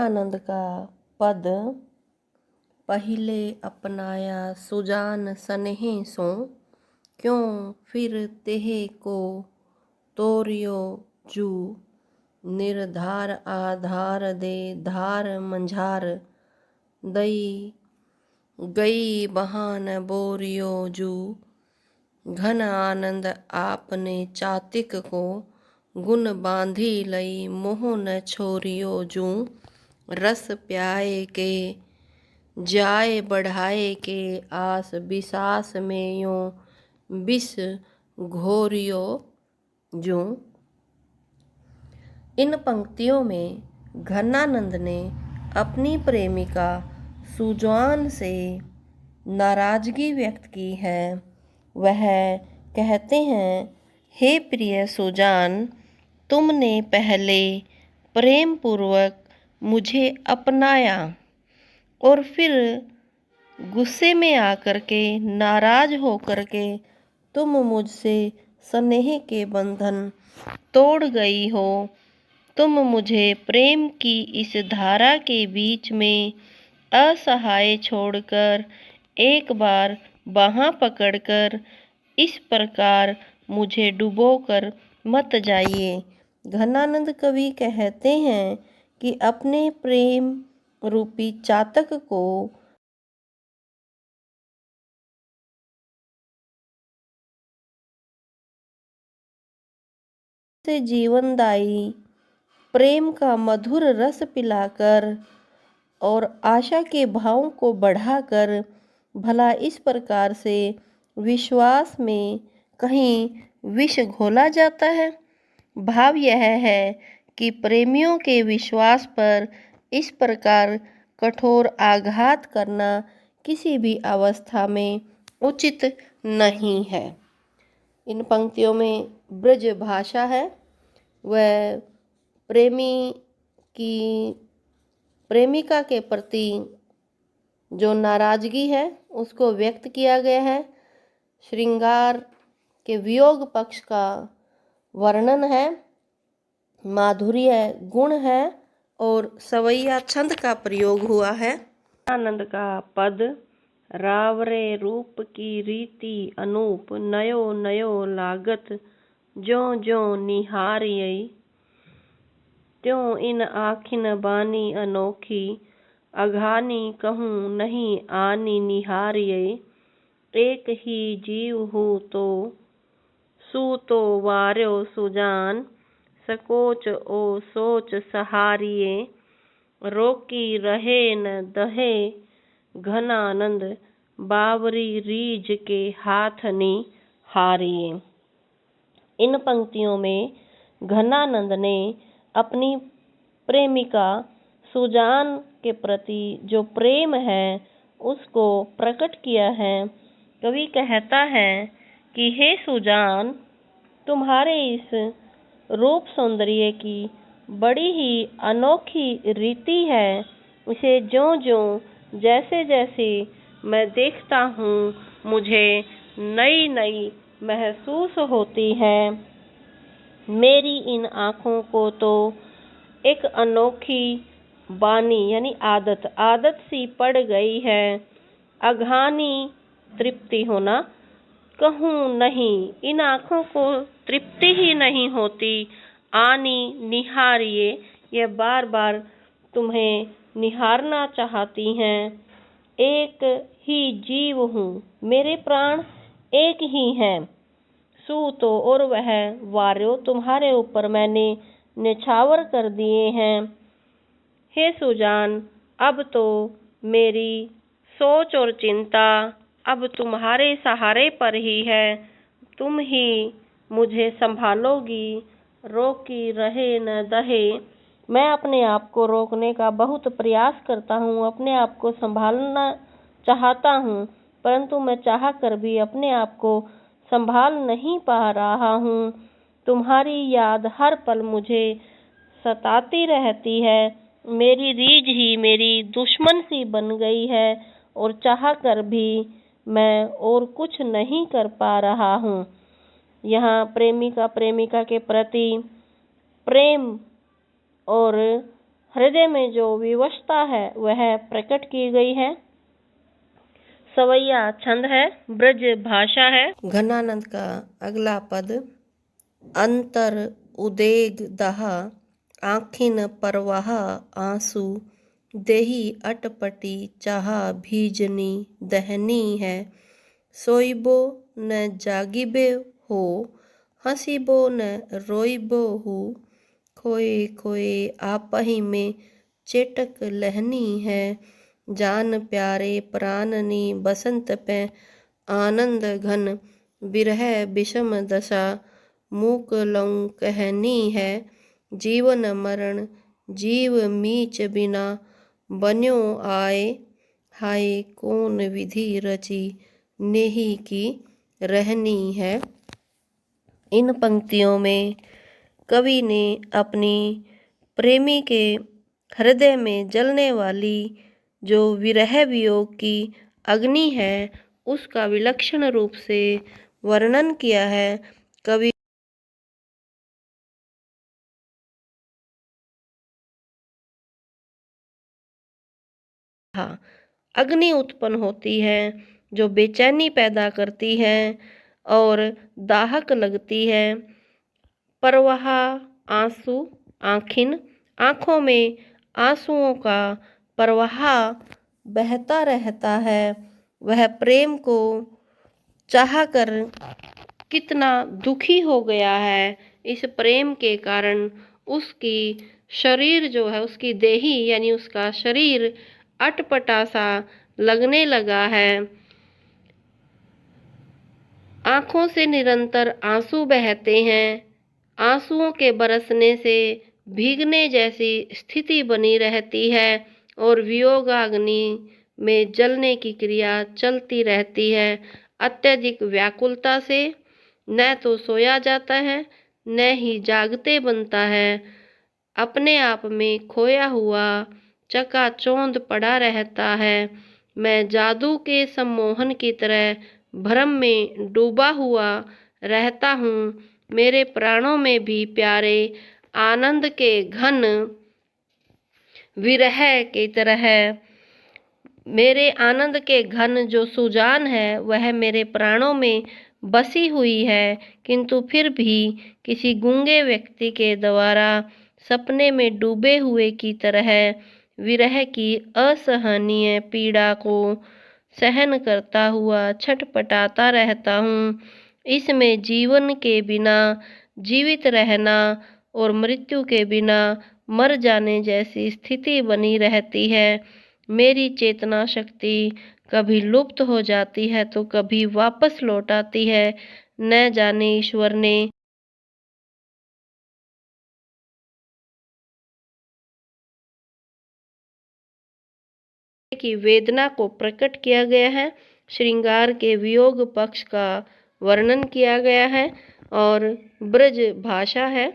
घनानंद का पद। पहिले अपनाया सुजान सनेह सो, क्यों फिर तेह को तोरियो जू। निर्धार आधार दे धार मंझार, दई गई बहान बोरियो जू। घन आनंद आपने चातिक को, गुण बांधी लई मोह न छोरियो जू। रस प्याए के जाए बढ़ाए के, आस बिसास में यो विष घोरियो जू। इन पंक्तियों में घनानंद ने अपनी प्रेमिका सुजान से नाराजगी व्यक्त की है। वह कहते हैं, हे प्रिय सुजान, तुमने पहले प्रेम पूर्वक मुझे अपनाया और फिर गुस्से में आकर के, नाराज होकर के तुम मुझसे स्नेह के बंधन तोड़ गई हो। तुम मुझे प्रेम की इस धारा के बीच में असहाय छोड़कर एक बार बाँह पकड़कर इस प्रकार मुझे डुबोकर मत जाइए। घनानंद कवि कहते हैं कि अपने प्रेम रूपी चातक को से जीवनदायी प्रेम का मधुर रस पिलाकर और आशा के भावों को बढ़ाकर भला इस प्रकार से विश्वास में कहीं विष घोला जाता है। भाव यह है कि प्रेमियों के विश्वास पर इस प्रकार कठोर आघात करना किसी भी अवस्था में उचित नहीं है। इन पंक्तियों में ब्रज भाषा है, वह प्रेमी की प्रेमिका के प्रति जो नाराजगी है उसको व्यक्त किया गया है। श्रृंगार के वियोग पक्ष का वर्णन है, माधुर्य गुण है और सवैया छंद का प्रयोग हुआ है। आनंद का पद। रावरे रूप की रीति अनूप, नयो नयो लागत जो जो निहारियै। त्यों इन आखिन बानी अनोखी, अघानी कहूँ नहीं आनी निहारियै। एक ही जीव हूँ तो सू तो वार्यो सुजान, सकोच ओ सोच सहारिये। रोकी रहे न दहे घनानंद, बावरी रीझ के हाथनी हारिये। इन पंक्तियों में घनानंद ने अपनी प्रेमिका सुजान के प्रति जो प्रेम है उसको प्रकट किया है। कवि कहता है कि हे सुजान, तुम्हारे इस रूप सौंदर्य की बड़ी ही अनोखी रीति है। इसे ज्यों ज्यों जैसे जैसे मैं देखता हूँ मुझे नई नई महसूस होती है। मेरी इन आँखों को तो एक अनोखी बानी यानी आदत सी पड़ गई है। अघानी तृप्ति होना, कहूँ नहीं, इन आँखों को तृप्ति ही नहीं होती। आनी निहारिये, यह बार बार तुम्हें निहारना चाहती हैं। एक ही जीव हूँ, मेरे प्राण एक ही हैं। सू तो और वह वार्यो तुम्हारे ऊपर मैंने निछावर कर दिए हैं। हे सुजान, अब तो मेरी सोच और चिंता अब तुम्हारे सहारे पर ही है। तुम ही मुझे संभालोगी। रोकी रहे न दहे, मैं अपने आप को रोकने का बहुत प्रयास करता हूँ, अपने आप को संभालना चाहता हूँ, परंतु मैं चाह कर भी अपने आप को संभाल नहीं पा रहा हूँ। तुम्हारी याद हर पल मुझे सताती रहती है। मेरी रीझ ही मेरी दुश्मन सी बन गई है और चाह कर भी मैं और कुछ नहीं कर पा रहा हूँ। यहाँ प्रेमिका प्रेमिका के प्रति प्रेम और हृदय में जो विवशता है वह प्रकट की गई है। सवैया छंद है, ब्रज भाषा है। घनानंद का अगला पद। अंतर उदेग दहा, आँखिन परवाह आंसू, देही अटपटी चाहा भीजनी दहनी है। सोइबो न जागिबे हो, हंसीबो न रोइबो हूँ, खोए खोए आपही में चेटक लहनी है। जान प्यारे प्राणनी बसंत पे आनंद घन, बिरह विषम दशा मूक लऊ कहनी है। जीवन मरण जीव मीच बिना बन्यो आए, हाय कौन विधि रची नेही की रहनी है। इन पंक्तियों में कवि ने अपनी प्रेमी के हृदय में जलने वाली जो विरह वियोग की अग्नि है उसका विलक्षण रूप से वर्णन किया है। कवि हाँ, अग्नि उत्पन्न होती है जो बेचैनी पैदा करती है और दाहक लगती है। परवाह आंसू, आँखिन, आँखों में आंसुओं का प्रवाह बहता रहता है। वह प्रेम को चाहकर कितना दुखी हो गया है। इस प्रेम के कारण उसकी शरीर जो है, उसकी देही यानी उसका शरीर अटपटा सा लगने लगा है। आंखों से निरंतर आंसू बहते हैं। आंसुओं के बरसने से भीगने जैसी स्थिति बनी रहती है और वियोगाग्नि में जलने की क्रिया चलती रहती है। अत्यधिक व्याकुलता से न तो सोया जाता है न ही जागते बनता है। अपने आप में खोया हुआ चकाचौंध पड़ा रहता है। मैं जादू के सम्मोहन की तरह भ्रम में डूबा हुआ रहता हूँ। मेरे प्राणों में भी प्यारे आनंद के घन विरह की तरह मेरे आनंद के घन जो सुजान है वह मेरे प्राणों में बसी हुई है, किंतु फिर भी किसी गूंगे व्यक्ति के द्वारा सपने में डूबे हुए की तरह विरह की असहनीय पीड़ा को सहन करता हुआ छटपटाता रहता हूँ। इसमें जीवन के बिना जीवित रहना और मृत्यु के बिना मर जाने जैसी स्थिति बनी रहती है। मेरी चेतना शक्ति कभी लुप्त हो जाती है तो कभी वापस लौट आती है। न जाने ईश्वर ने की वेदना को प्रकट किया गया है। श्रृंगार के वियोग पक्ष का वर्णन किया गया है और ब्रज भाषा है।